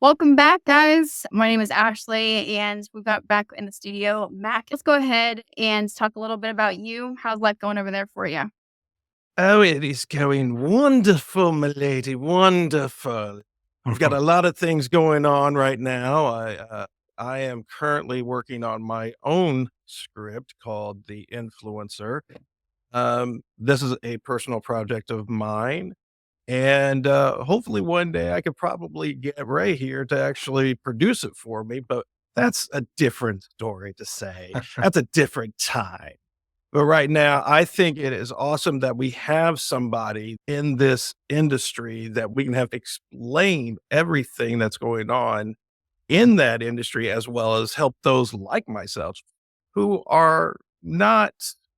Welcome back, guys. My name is Ashley, and we've got back in the studio Mac. Let's go ahead and talk a little bit about you. How's life going over there for you? Oh, it is going wonderful, my lady, wonderful. I've got a lot of things going on right now. I am currently working on my own script called The Influencer. This is a personal project of mine, and hopefully one day I could probably get Ray here to actually produce it for me. But that's a different story to say. That's a different time. But right now, I think it is awesome that we have somebody in this industry that we can have explain everything that's going on in that industry, as well as help those like myself who are not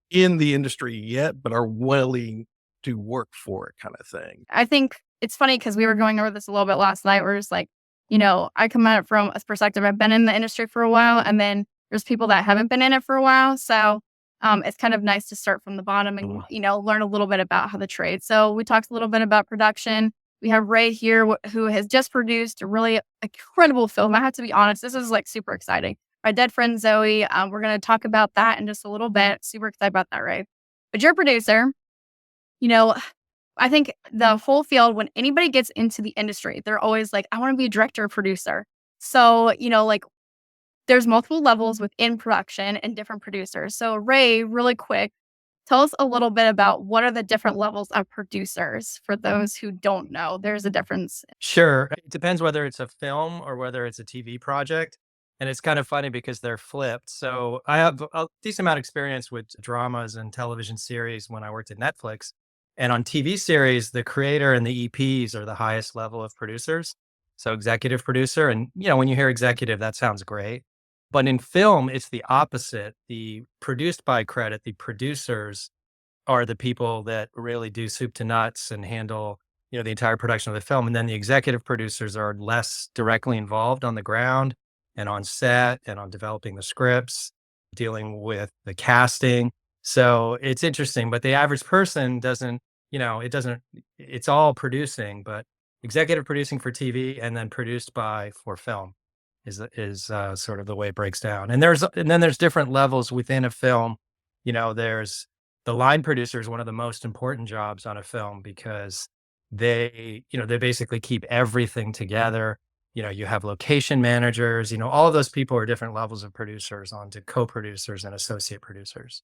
in the industry yet, but are willing to work for it kind of thing. I think it's funny because we were going over this a little bit last night. We're just like, I come at it from a perspective. I've been in the industry for a while, and then there's people that haven't been in it for a while. So it's kind of nice to start from the bottom and, learn a little bit about how the trade. So we talked a little bit about production. We have Ray here who has just produced a really incredible film. I have to be honest, this is like super exciting. My Dead Friend Zoe. We're going to talk about that in just a little bit. Super excited about that, Ray. But you're a producer. You know, I think the whole field, when anybody gets into the industry, they're always like, I want to be a director or producer. So, there's multiple levels within production and different producers. So, Ray, really quick, tell us a little bit about what are the different levels of producers for those who don't know. There's a difference. Sure. It depends whether it's a film or whether it's a TV project. And it's kind of funny because they're flipped. So I have a decent amount of experience with dramas and television series when I worked at Netflix. And on TV series, the creator and the EPs are the highest level of producers. So executive producer. And, when you hear executive, that sounds great. But in film, it's the opposite. The produced by credit, the producers are the people that really do soup to nuts and handle the entire production of the film. And then the executive producers are less directly involved on the ground and on set and on developing the scripts, dealing with the casting. So it's interesting, but the average person doesn't, it's all producing, but executive producing for TV and then produced by for film is sort of the way it breaks down. And then there's different levels within a film. There's the line producer is one of the most important jobs on a film because they basically keep everything together. You have location managers, all of those people are different levels of producers on to co-producers and associate producers.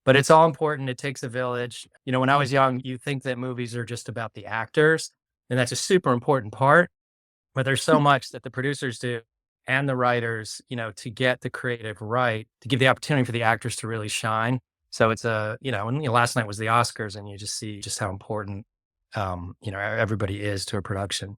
But it's all important. It takes a village. When I was young, you think that movies are just about the actors, and that's a super important part. But there's so much that the producers do and the writers, to get the creative right, to give the opportunity for the actors to really shine. So it's and last night was the Oscars, and you just see just how important, everybody is to a production.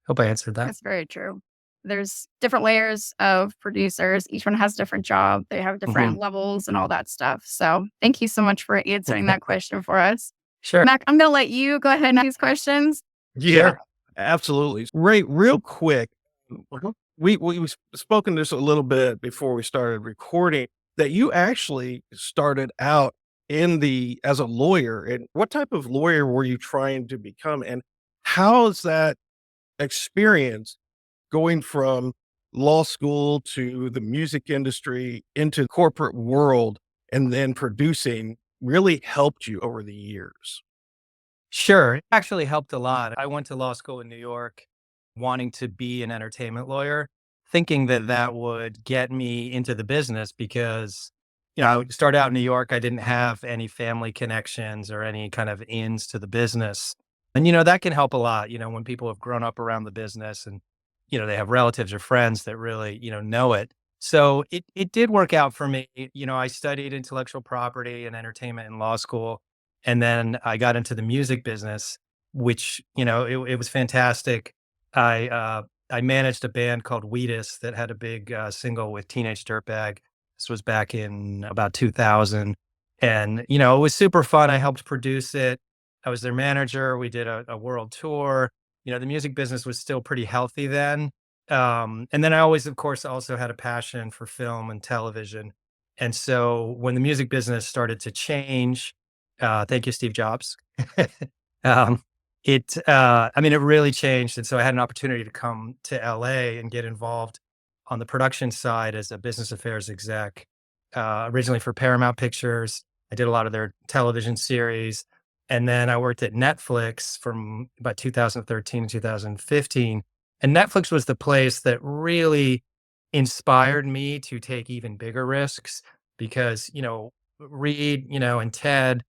Hope I answered that. That's very true. There's different layers of producers. Each one has a different job. They have Mhm. different levels and all that stuff. So thank you so much for answering that question for us. Sure. Mac, I'm going to let you go ahead and ask these questions. Yeah, Sure. absolutely. Ray, real quick, Mhm. we spoken this a little bit before we started recording that you actually started out in the as a lawyer. And what type of lawyer were you trying to become? And how is that experience going from law school to the music industry into corporate world and then producing really helped you over the years? Sure. It actually helped a lot. I went to law school in New York wanting to be an entertainment lawyer, thinking that that would get me into the business because, I would start out in New York. I didn't have any family connections or any kind of ins to the business. And, that can help a lot, when people have grown up around the business and, they have relatives or friends that really, know it. So it did work out for me. I studied intellectual property and entertainment in law school. And then I got into the music business, which, it was fantastic. I managed a band called Wheatus that had a big single with Teenage Dirtbag. This was back in about 2000. And, it was super fun. I helped produce it. I was their manager. We did a world tour. The music business was still pretty healthy then. And then I always, of course, also had a passion for film and television. And so when the music business started to change, thank you, Steve Jobs. Um, I mean, it really changed. And so I had an opportunity to come to LA and get involved on the production side as a business affairs exec, originally for Paramount Pictures. I did a lot of their television series. And then I worked at Netflix from about 2013 to 2015. And Netflix was the place that really inspired me to take even bigger risks because, Reed, and Ted,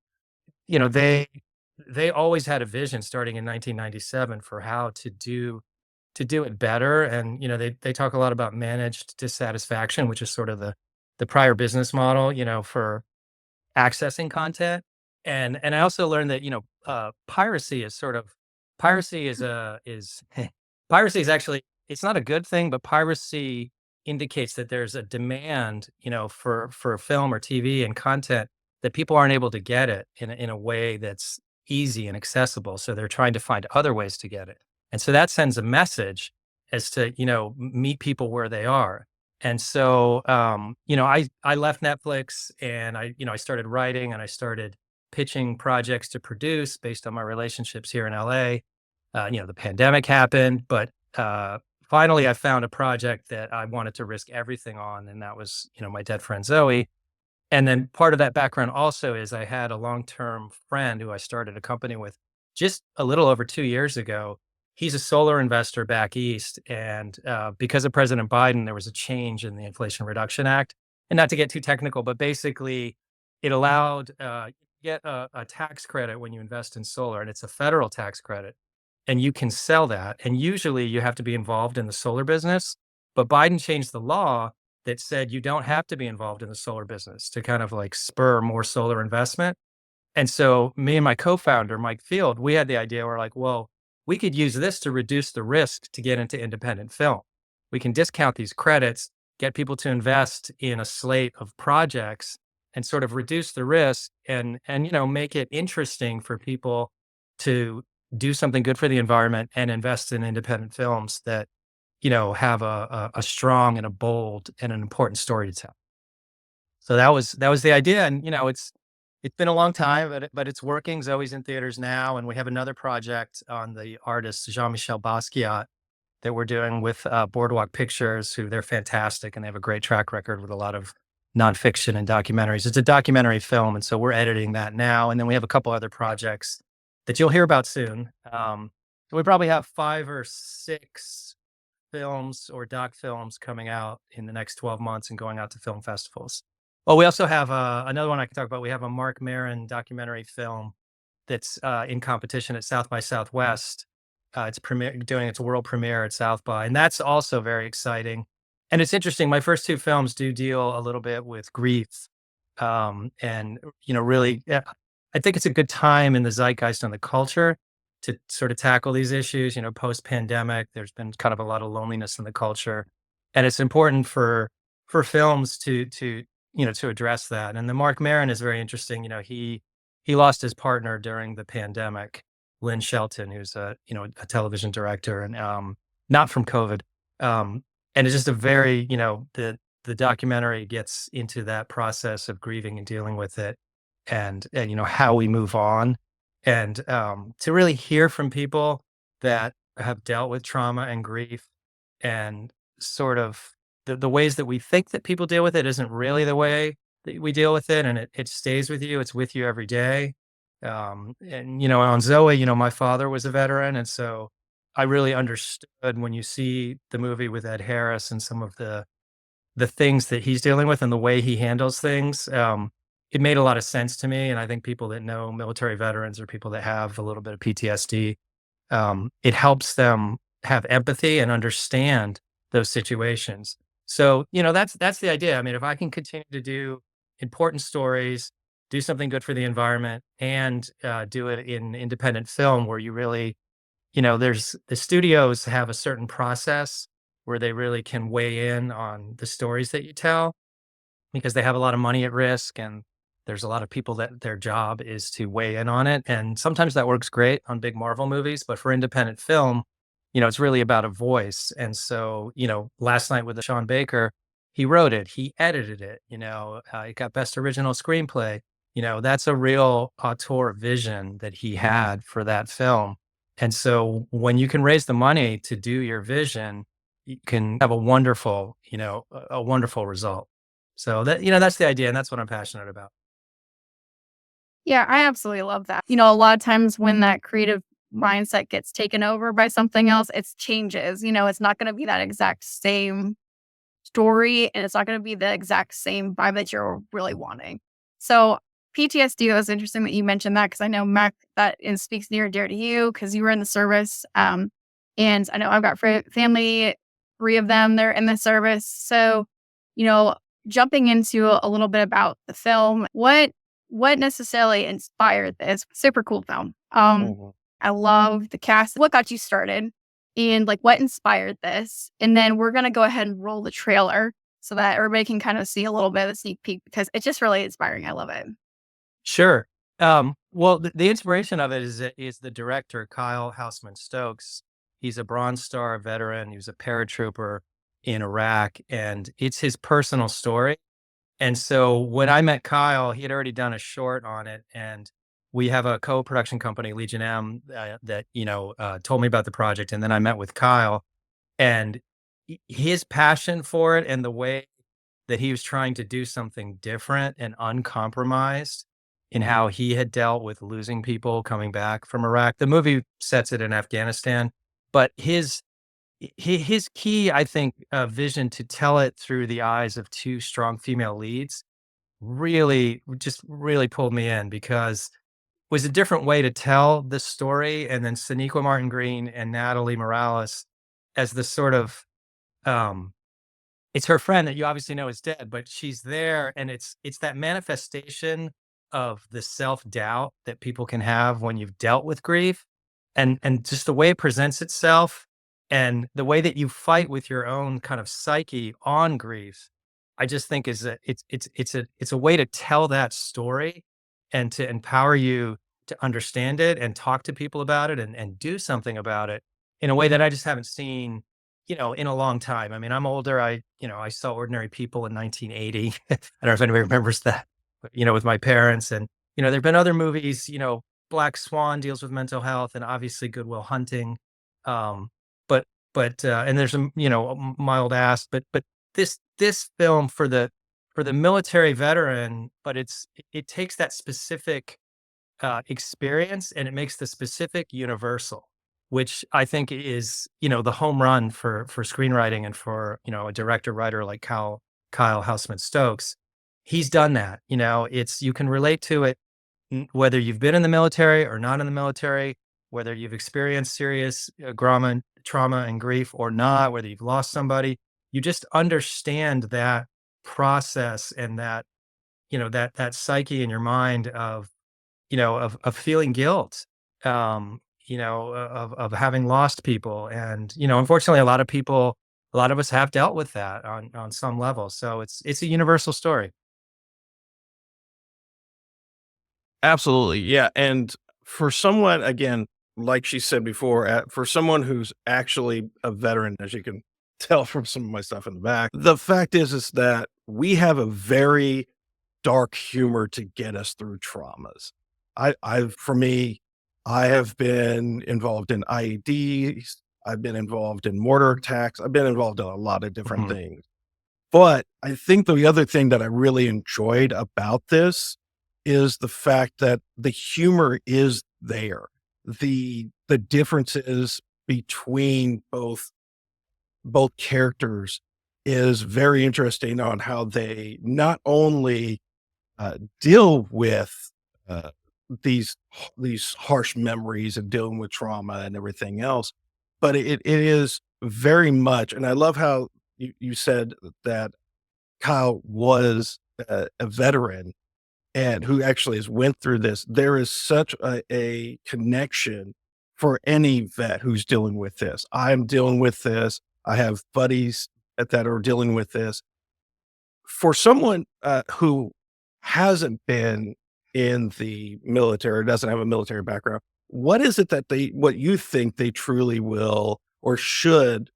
you know, they always had a vision starting in 1997 for how to do it better. And, they talk a lot about managed dissatisfaction, which is sort of the prior business model, for accessing content. And I also learned that, piracy is sort of piracy is a is piracy is actually it's not a good thing, but piracy indicates that there's a demand, for film or TV and content that people aren't able to get it in a way that's easy and accessible. So they're trying to find other ways to get it. And so that sends a message as to, meet people where they are. And so, I left Netflix and I started writing and I started pitching projects to produce based on my relationships here in LA. The pandemic happened, but finally I found a project that I wanted to risk everything on. And that was, my dead friend Zoe. And then part of that background also is I had a long-term friend who I started a company with just a little over 2 years ago. He's a solar investor back east. And because of President Biden, there was a change in the Inflation Reduction Act. And not to get too technical, but basically it allowed get a tax credit when you invest in solar, and it's a federal tax credit. And you can sell that. And usually you have to be involved in the solar business. But Biden changed the law that said you don't have to be involved in the solar business to kind of like spur more solar investment. And so me and my co-founder, Mike Field, we had the idea, we're like, well, we could use this to reduce the risk to get into independent film. We can discount these credits, get people to invest in a slate of projects and sort of reduce the risk and make it interesting for people to do something good for the environment and invest in independent films that have a strong and a bold and an important story to tell. So that was the idea, and it's been a long time, but it's working. Zoe's in theaters now, and we have another project on the artist Jean-Michel Basquiat that we're doing with Boardwalk Pictures, who they're fantastic and they have a great track record with a lot of nonfiction and documentaries. It's a documentary film, and so we're editing that now, and then we have a couple other projects that you'll hear about soon. So we probably have 5 or 6 films or doc films coming out in the next 12 months and going out to film festivals. Well, we also have another one I can talk about. We have a Mark Maron documentary film that's in competition at South by Southwest. It's doing its world premiere at South by, and that's also very exciting. And it's interesting. My first 2 films do deal a little bit with grief, and really, I think it's a good time in the zeitgeist and the culture to sort of tackle these issues. Post pandemic, there's been kind of a lot of loneliness in the culture, and it's important for films to address that. And the Mark Maron is very interesting. He lost his partner during the pandemic, Lynn Shelton, who's a television director, and not from COVID. And it's just a very the documentary gets into that process of grieving and dealing with it, and how we move on, and to really hear from people that have dealt with trauma and grief, and sort of the ways that we think that people deal with it isn't really the way that we deal with it, and it stays with you. It's with you every day. And on Zoe, my father was a veteran, and so I really understood when you see the movie with Ed Harris and some of the things that he's dealing with and the way he handles things. It made a lot of sense to me, and I think people that know military veterans or people that have a little bit of PTSD, it helps them have empathy and understand those situations. So, that's the idea. I mean, if I can continue to do important stories, do something good for the environment, and do it in independent film where you really, there's the studios have a certain process where they really can weigh in on the stories that you tell because they have a lot of money at risk, and there's a lot of people that their job is to weigh in on it. And sometimes that works great on big Marvel movies, but for independent film, it's really about a voice. And so, last night with Sean Baker, he wrote it, he edited it, it got best original screenplay. That's a real auteur vision that he had for that film. And so when you can raise the money to do your vision, you can have a wonderful, a wonderful result. So that, that's the idea. And that's what I'm passionate about. Yeah, I absolutely love that. A lot of times when that creative mindset gets taken over by something else, it changes. It's not going to be that exact same story and it's not going to be the exact same vibe that you're really wanting. So, PTSD, that was interesting that you mentioned that because I know, Mac, that speaks near and dear to you because you were in the service. And I know I've got family, three of them, they're in the service. So, you know, jumping into a little bit about the film, what necessarily inspired this super cool film? Mhm. I love the cast. What got you started? And like what inspired this? And then we're gonna go ahead and roll the trailer so that everybody can kind of see a little bit of a sneak peek because it's just really inspiring. I love it. Sure. Well, the inspiration of it is the director, Kyle Houseman Stokes. He's a Bronze Star veteran. He was a paratrooper in Iraq, and it's his personal story. And so when I met Kyle, he had already done a short on it, and we have a co-production company, Legion M, that told me about the project. And then I met with Kyle, and his passion for it and the way that he was trying to do something different and uncompromised in how he had dealt with losing people coming back from Iraq. The movie sets it in Afghanistan, but his key, I think, vision to tell it through the eyes of two strong female leads really pulled me in because it was a different way to tell the story. And then Sonequa Martin Green and Natalie Morales as the sort of um, it's her friend that you obviously know is dead, but she's there, and it's that manifestation of the self-doubt that people can have when you've dealt with grief, and just the way it presents itself, and the way that you fight with your own kind of psyche on grief, I just think is a it's a way to tell that story and to empower you to understand it and talk to people about it and do something about it in a way that I just haven't seen in a long time. I mean, I'm older. I saw Ordinary People in 1980. I don't know if anybody remembers that, but, with my parents. And, there've been other movies, Black Swan deals with mental health and obviously Goodwill Hunting. Um, but, and there's a mild ass, but this film for the military veteran, but it takes that specific experience and it makes the specific universal, which I think is, the home run for screenwriting and for, a director writer like Kyle Houseman Stokes. He's done that. It's you can relate to it whether you've been in the military or not in the military, whether you've experienced serious trauma and grief or not, whether you've lost somebody, you just understand that process and that, that psyche in your mind of of feeling guilt, of having lost people. And, unfortunately, a lot of us have dealt with that on some level. So it's a universal story. Absolutely. Yeah. And for someone, again, like she said before, for someone who's actually a veteran, as you can tell from some of my stuff in the back, the fact is that we have a very dark humor to get us through traumas. For me, I have been involved in IEDs. I've been involved in mortar attacks. I've been involved in a lot of different Mhm. things. But I think the other thing that I really enjoyed about this is the fact that the humor is there. The differences between both characters is very interesting on how they not only deal with uh, these harsh memories and dealing with trauma and everything else, but it is very much. And I love how you said that Kyle was a veteran and who actually has went through this. There is such a connection for any vet who's dealing with this. I'm dealing with this. I have buddies that are dealing with this. For someone who hasn't been in the military or doesn't have a military background, what is it that what you think they truly will or should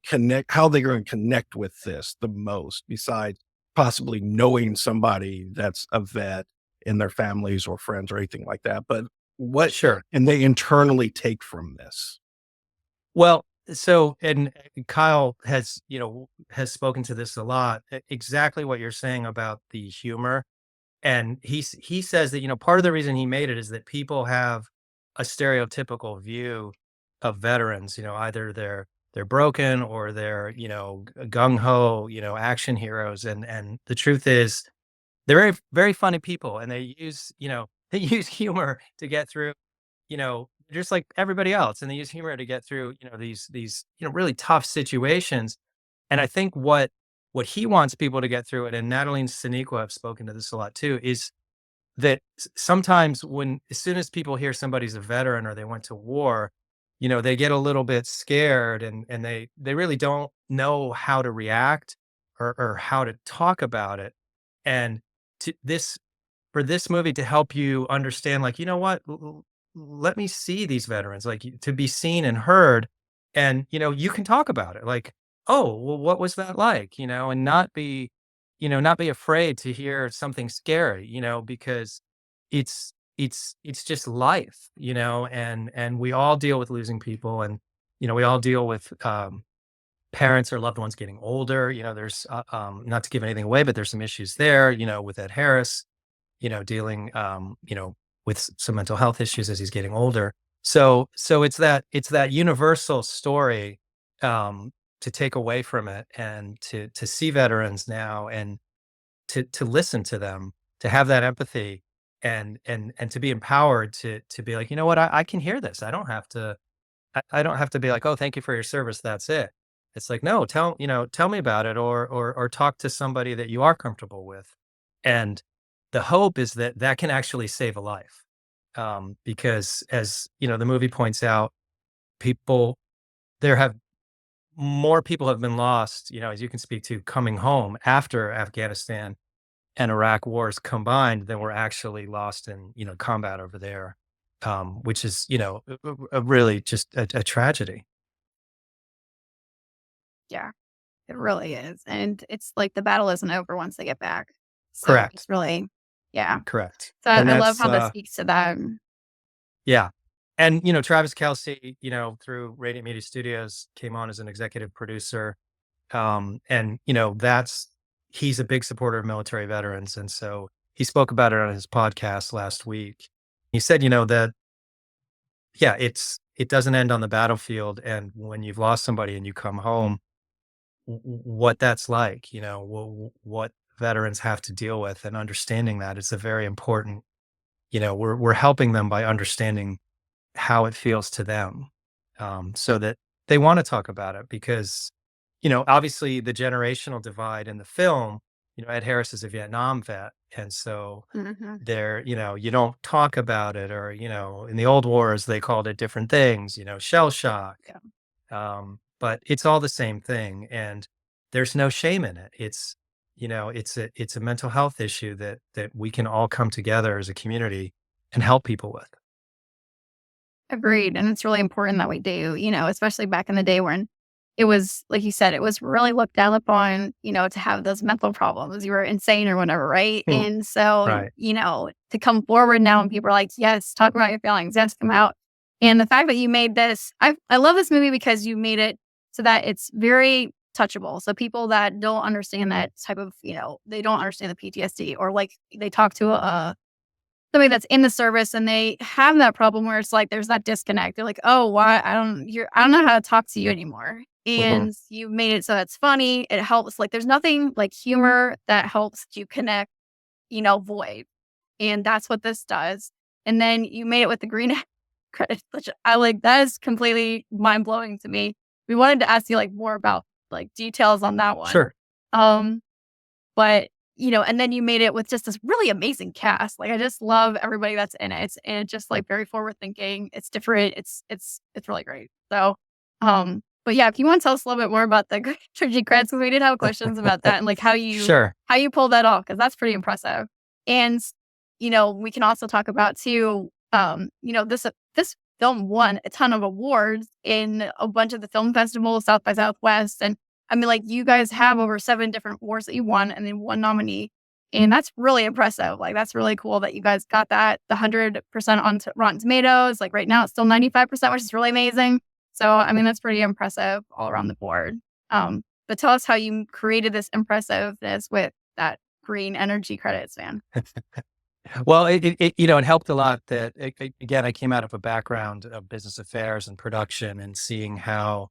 connect, how they're going to connect with this the most, besides possibly knowing somebody that's a vet in their families or friends or anything like that? But What Sure. can they internally take from this? Well, so and Kyle has, has spoken to this a lot. Exactly what you're saying about the humor. And he says that, part of the reason he made it is that people have a stereotypical view of veterans, either they're broken or they're, gung ho, action heroes. And the truth is they're very, very funny people, and they use, they use humor to get through, just like everybody else. And they use humor to get through, these, really tough situations. And I think what he wants people to get through it, and Natalie and Sonequa have spoken to this a lot too, is that sometimes as soon as people hear somebody's a veteran or they went to war, they get a little bit scared, and they really don't know how to react or how to talk about it. And to this for this movie to help you understand, like, you know what, let me see these veterans, like, to be seen and heard, and you can talk about it, like, oh, well, what was that like, and not be afraid to hear something scary, because it's just life, and we all deal with losing people, and we all deal with parents or loved ones getting older. There's not to give anything away, but there's some issues there, with Ed Harris, dealing, with some mental health issues as he's getting older. So it's that universal story, to take away from it, and to see veterans now, and to listen to them, to have that empathy, and to be empowered to be like, you know what, I can hear this. I don't have to be like, oh, thank you for your service. That's it. It's like, no, tell me about it, or talk to somebody that you are comfortable with. And the hope is that that can actually save a life. Because as the movie points out, people there have more people have been lost, as you can speak to, coming home after Afghanistan and Iraq wars combined than were actually lost in, combat over there. Which is, a really just a tragedy. Yeah, it really is. And it's like the battle isn't over once they get back. So Correct. it's really, yeah. Correct. So And I love that's how that speaks to that. yeah. And Travis Kelsey, through Radiant Media Studios, came on as an executive producer. And he's a big supporter of military veterans. And so he spoke about it on his podcast last week. He said, that yeah, it doesn't end on the battlefield. And when you've lost somebody and you come home, what that's like, what veterans have to deal with, and understanding that is a very important, we're helping them by understanding how it feels to them, so that they want to talk about it, because, obviously the generational divide in the film, Ed Harris is a Vietnam vet. And so Mhm. there, you don't talk about it, or, in the old wars, they called it different things, shell shock. Yeah. But it's all the same thing, and there's no shame in it. It's a mental health issue that we can all come together as a community and help people with. Agreed. And it's really important that we do, especially back in the day when it was, like you said, it was really looked down upon, to have those mental problems. You were insane or whatever, right? Hmm. And so, Right. To come forward now and people are like, yes, talk about your feelings, yes, come out. And the fact that you made this, I love this movie because you made it so that it's very touchable. So people that don't understand that type of, they don't understand the PTSD, or like they talk to somebody that's in the service and they have that problem where it's like there's that disconnect. They're like, "Oh, why I don't know how to talk to you anymore." Mhm. And you made it so it's funny. It helps. Like there's nothing like humor that helps you connect, void. And that's what this does. And then you made it with the green credits, which I like. That is completely mind blowing to me. We wanted to ask you like more about like details on that one. Sure. Um, but, and then you made it with just this really amazing cast. Like, I just love everybody that's in it. And it's just like very forward thinking. It's different. It's really great. So, but yeah, if you want to tell us a little bit more about the trilogy credits, because we did have questions about that and like Sure. how you pull that off, because that's pretty impressive. And, we can also talk about too, this film won a ton of awards in a bunch of the film festivals, South by Southwest. And I mean, like, you guys have over 7 different awards that you won and then 1 nominee. And that's really impressive. Like, that's really cool that you guys got that, the 100% on Rotten Tomatoes. Like, right now, it's still 95%, which is really amazing. So, I mean, that's pretty impressive all around the board. But tell us how you created this impressiveness with that green energy credits, man. Well, it helped a lot that, again, I came out of a background of business affairs and production and seeing how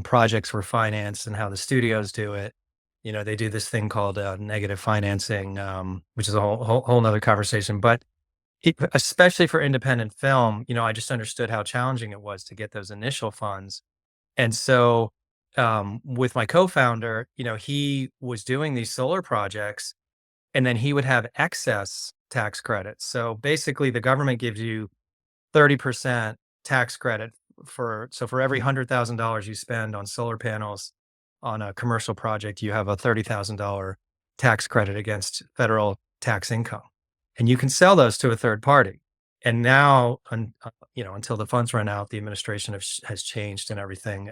projects were financed and how the studios do it. They do this thing called negative financing, which is a whole nother conversation. But especially for independent film, I just understood how challenging it was to get those initial funds. And so, with my co-founder, he was doing these solar projects, and then he would have excess tax credits. So basically, the government gives you 30% tax credit for every $100,000 you spend on solar panels on a commercial project, you have a $30,000 tax credit against federal tax income, and you can sell those to a third party. And now, until the funds run out, the administration has changed and everything.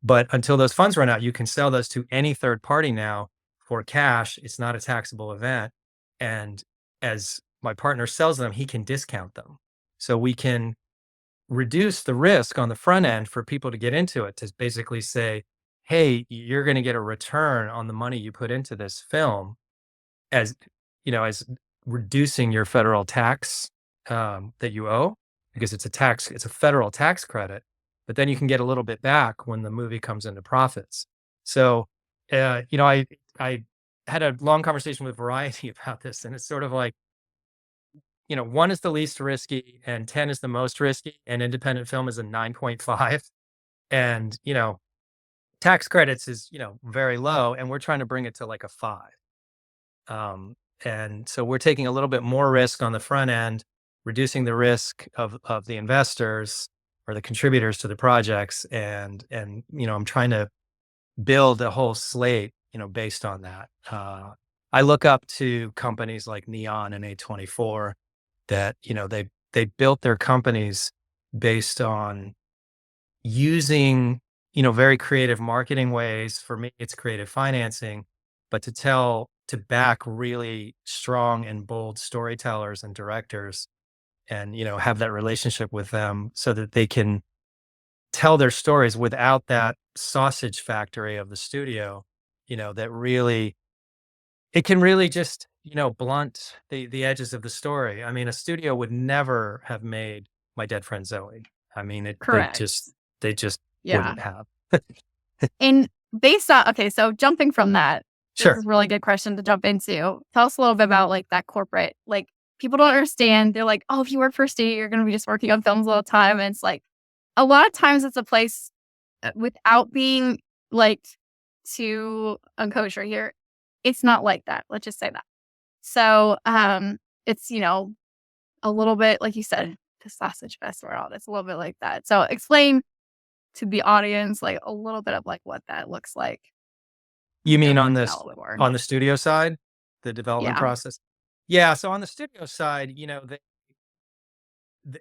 But until those funds run out, you can sell those to any third party now for cash. It's not a taxable event, and as my partner sells them, he can discount them. So we can reduce the risk on the front end for people to get into it, to basically say, hey, you're going to get a return on the money you put into this film, as as reducing your federal tax that you owe, because it's a federal tax credit, but then you can get a little bit back when the movie comes into profits. So, I had a long conversation with Variety about this, and it's sort of like, 1 is the least risky and 10 is the most risky, and independent film is a 9.5. And, tax credits is, very low, and we're trying to bring it to like a 5. And so we're taking a little bit more risk on the front end, reducing the risk of the investors or the contributors to the projects. And, I'm trying to build a whole slate, based on that. I look up to companies like Neon and A24 that, they built their companies based on using, very creative marketing ways. For me, it's creative financing, but to back really strong and bold storytellers and directors, and, have that relationship with them so that they can tell their stories without that sausage factory of the studio, that really, it can really just, blunt the edges of the story. I mean, a studio would never have made My Dead Friend Zoe. I mean, Correct. they just Yeah. wouldn't have. And based on, okay, so jumping from that, this Sure. is a really good question to jump into. Tell us a little bit about like that corporate, like people don't understand. They're like, oh, if you work for a studio, you're going to be just working on films all the time. And it's like, a lot of times it's a place without being like too unkosher here. It's not like that. Let's just say that. So, it's, a little bit, like you said, the sausage fest world. It's a little bit like that. So explain to the audience, like a little bit of like what that looks like. You mean on A this, little bit more. on the studio side, the development Yeah. process? Yeah. So on the studio side,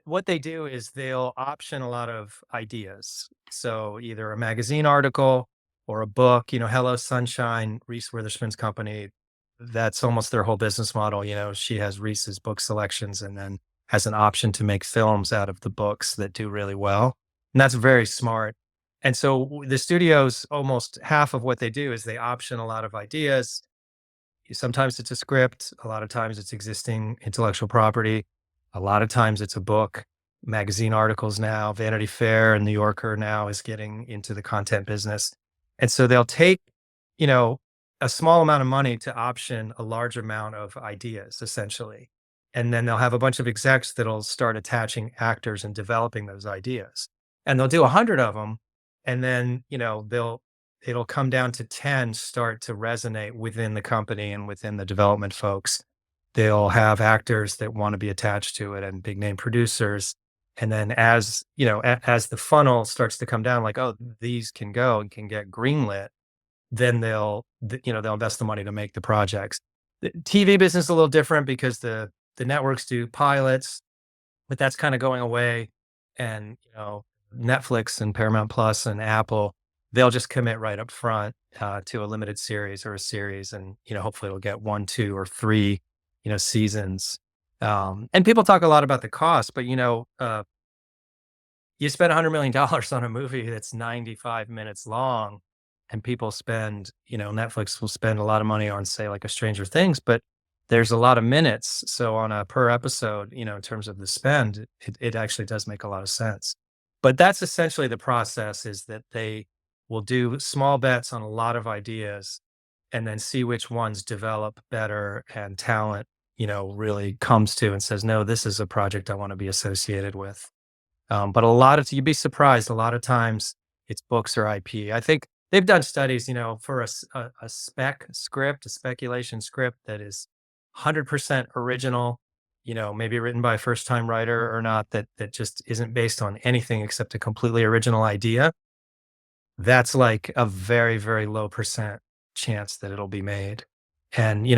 what they do is they'll option a lot of ideas. So either a magazine article or a book. Hello Sunshine, Reese Witherspoon's company. That's almost their whole business model. She has Reese's book selections and then has an option to make films out of the books that do really well. And that's very smart. And so the studios, almost half of what they do is they option a lot of ideas. Sometimes it's a script, a lot of times it's existing intellectual property, a lot of times it's a book, magazine articles now. Vanity Fair and New Yorker now is getting into the content business. And so they'll take, a small amount of money to option a large amount of ideas, essentially. And then they'll have a bunch of execs that'll start attaching actors and developing those ideas. And they'll do 100 of them. And then, it'll come down to 10 start to resonate within the company and within the development folks. They'll have actors that want to be attached to it and big name producers. And then as the funnel starts to come down, like, oh, these can go and can get greenlit, then they'll invest the money to make the projects. The TV business is a little different because the networks do pilots, but that's kind of going away. And, Netflix and Paramount Plus and Apple, they'll just commit right up front to a limited series or a series, and hopefully it'll get 1, 2, or 3 seasons. And people talk a lot about the cost, but you spend $100 million on a movie that's 95 minutes long, and people spend, Netflix will spend a lot of money on, say, like a Stranger Things, but there's a lot of minutes. So on a per episode, in terms of the spend, it actually does make a lot of sense. But that's essentially the process, is that they will do small bets on a lot of ideas and then see which ones develop better, and talent, really comes to and says, no, this is a project I want to be associated with. But you'd be surprised, a lot of times it's books or IP. I think they've done studies, for a spec script, a speculation script that is 100% original, maybe written by a first time writer or not, that just isn't based on anything except a completely original idea. That's like a very, very low percent chance that it'll be made. And,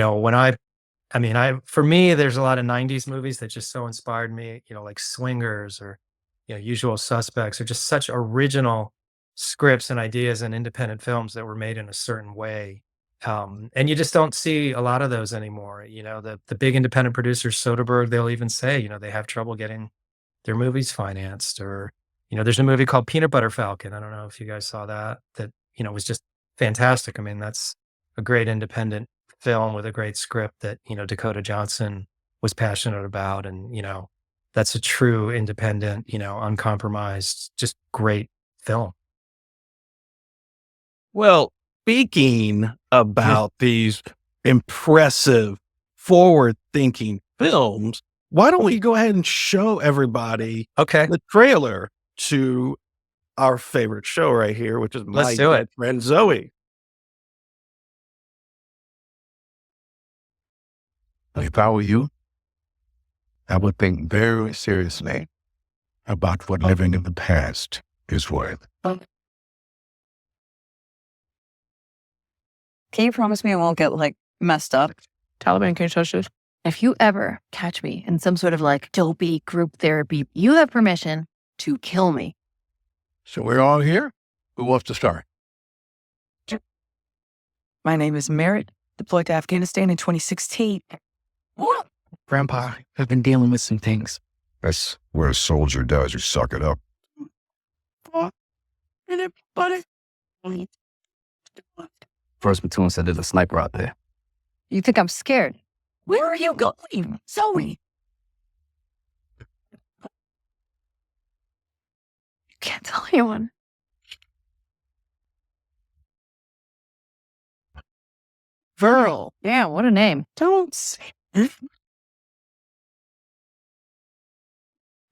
for me, there's a lot of 90s movies that just so inspired me, like Swingers or, Usual Suspects, are just such original scripts and ideas and independent films that were made in a certain way. And you just don't see a lot of those anymore. The big independent producers, Soderbergh, they'll even say, they have trouble getting their movies financed. Or, there's a movie called Peanut Butter Falcon. I don't know if you guys saw that, was just fantastic. I mean, that's a great independent film with a great script that, Dakota Johnson was passionate about. And, that's a true independent, uncompromised, just great film. Well, speaking about these impressive, forward-thinking films, why don't we go ahead and show everybody Okay, the trailer to our favorite show right here, which is let's My do Dead it. Friend Zoe. If I were you, I would think very seriously about what living in the past is worth. Can you promise me I won't get messed up? Taliban can't touch this. If you ever catch me in some sort of dopey group therapy, you have permission to kill me. So we're all here? Who wants to start? My name is Merritt, deployed to Afghanistan in 2016. Grandpa, I've been dealing with some things. That's what a soldier does. You suck it up. First platoon said there's a sniper out there. You think I'm scared? Where are you going? Zoe! You can't tell anyone. Verl. Yeah, what a name. Don't say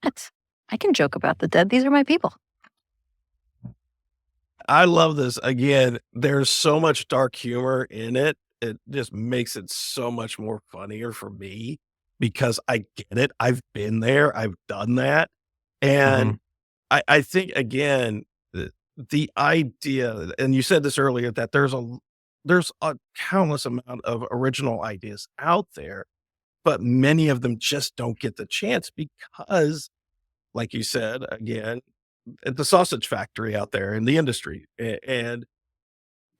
What? I can joke about the dead. These are my people. I love this. Again, there's so much dark humor in it. It just makes it so much more funnier for me because I get it. I've been there. I've done that. And I think, again, the idea, and you said this earlier, that there's a countless amount of original ideas out there, but many of them just don't get the chance because, like you said, again, at the sausage factory out there in the industry, and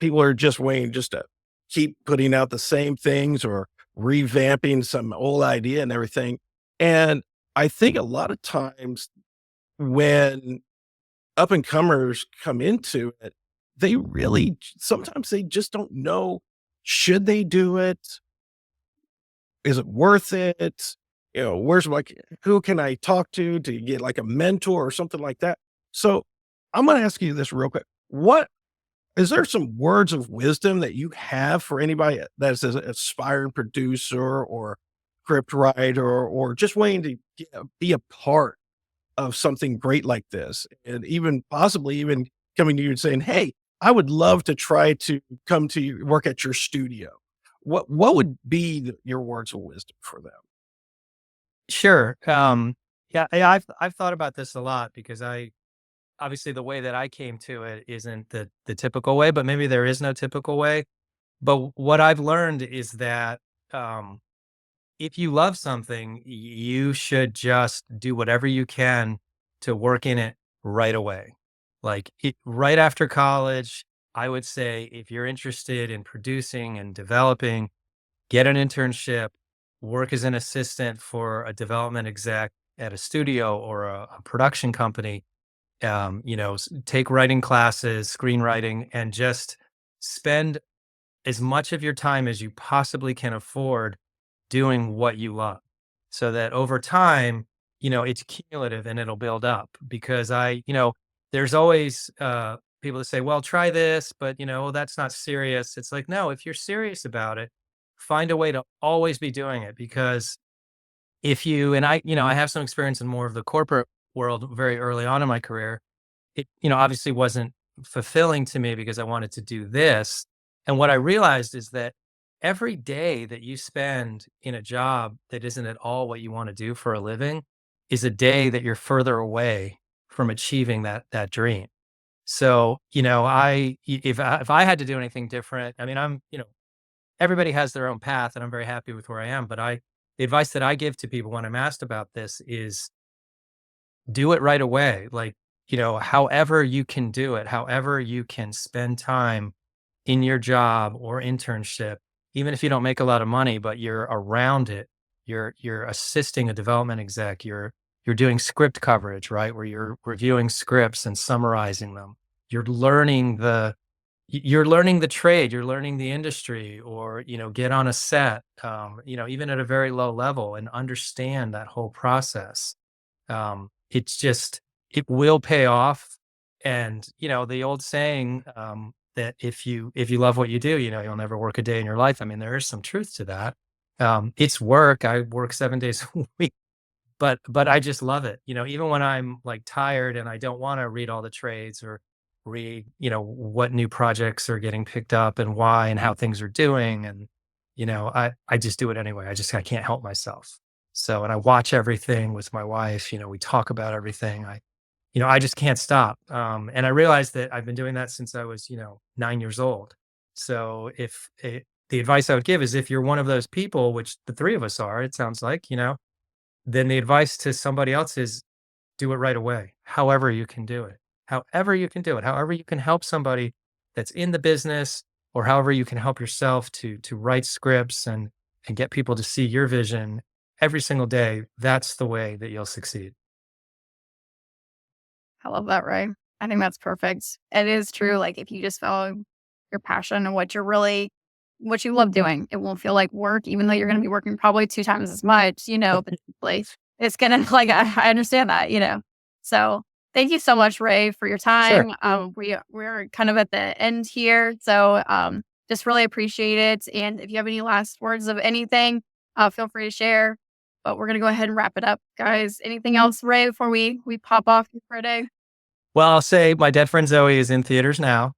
people are just waiting just to keep putting out the same things or revamping some old idea and everything. And I think a lot of times when up and comers come into it, they really sometimes they just don't know, should they do it? Is it worth it? Who can I talk to get like a mentor or something like that? So I'm going to ask you this real quick. Is there some words of wisdom that you have for anybody that's an aspiring producer or script writer or just waiting to be a part of something great like this? And even possibly even coming to you and saying, hey, I would love to try to come to you, work at your studio. What would be your words of wisdom for them? Sure. Yeah, I've thought about this a lot because obviously the way that I came to it isn't the typical way, but maybe there is no typical way. But what I've learned is that if you love something, you should just do whatever you can to work in it right away. Like right after college, I would say if you're interested in producing and developing, get an internship, work as an assistant for a development exec at a studio or a production company. Take writing classes, screenwriting, and just spend as much of your time as you possibly can afford doing what you love, so that over time, it's cumulative and it'll build up. Because there's always people that say, well, try this, but that's not serious. It's like, no, if you're serious about it, find a way to always be doing it. Because if you, and I have some experience in more of the corporate world very early on in my career. It, obviously wasn't fulfilling to me because I wanted to do this. And what I realized is that every day that you spend in a job that isn't at all what you want to do for a living is a day that you're further away from achieving that dream. So, if I had to do anything different, I mean, everybody has their own path and I'm very happy with where I am. But the advice that I give to people when I'm asked about this is do it right away. Like, however you can do it, however you can spend time in your job or internship, even if you don't make a lot of money, but you're around it, you're assisting a development exec, you're doing script coverage, right? Where you're reviewing scripts and summarizing them. You're learning the trade, you're learning the industry, or, get on a set, even at a very low level, and understand that whole process. It will pay off. And, the old saying, that if you love what you do, you'll never work a day in your life. I mean, there is some truth to that. It's work. I work 7 days a week, but I just love it. Even when I'm like tired and I don't want to read all the trades or read, what new projects are getting picked up and why and how things are doing. And, I just do it anyway. I can't help myself. So, and I watch everything with my wife, we talk about everything. I just can't stop. And I realized that I've been doing that since I was, 9 years old. So the advice I would give is if you're one of those people, which the three of us are, it sounds like, then the advice to somebody else is do it right away. However you can do it, however you can do it, however you can help somebody that's in the business, or however you can help yourself to write scripts and get people to see your vision every single day. That's the way that you'll succeed. I love that, Ray. I think that's perfect. It is true. Like if you just follow your passion and what you love doing, it won't feel like work, even though you're going to be working probably 2 times as much, but it's going to like, I understand that, So thank you so much, Ray, for your Sure. time. We're kind of at the end here. So, just really appreciate it. And if you have any last words of anything, feel free to share. But we're going to go ahead and wrap it up, guys. Anything else, Ray, before we pop off for a day? Well, I'll say my Dead Friend Zoe is in theaters now,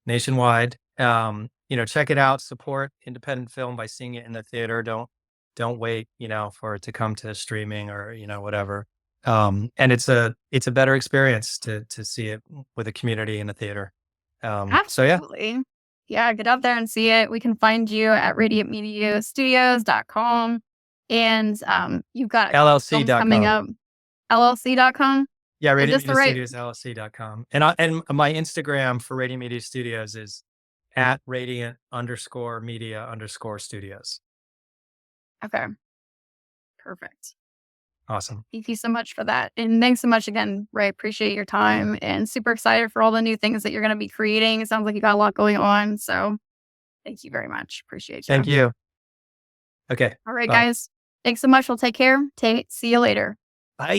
nationwide. Check it out. Support independent film by seeing it in the theater. Don't wait, for it to come to streaming or whatever. And it's a better experience to see it with a community in a theater. So yeah. Absolutely. Yeah, get out there and see it. We can find you at radiantmediastudios.com. And you've got films coming up. LLC.com. Yeah, Is Radiant this the Media right? Studios, LLC.com. And my Instagram for Radiant Media Studios is at radiant_media_studios. Okay. Perfect. Awesome. Thank you so much for that. And thanks so much again, Ray. Appreciate your time and super excited for all the new things that you're going to be creating. It sounds like you got a lot going on. So thank you very much. Appreciate you. Thank you. Okay. All right, Bye. guys. Thanks so much. We'll take care. See you later. Bye.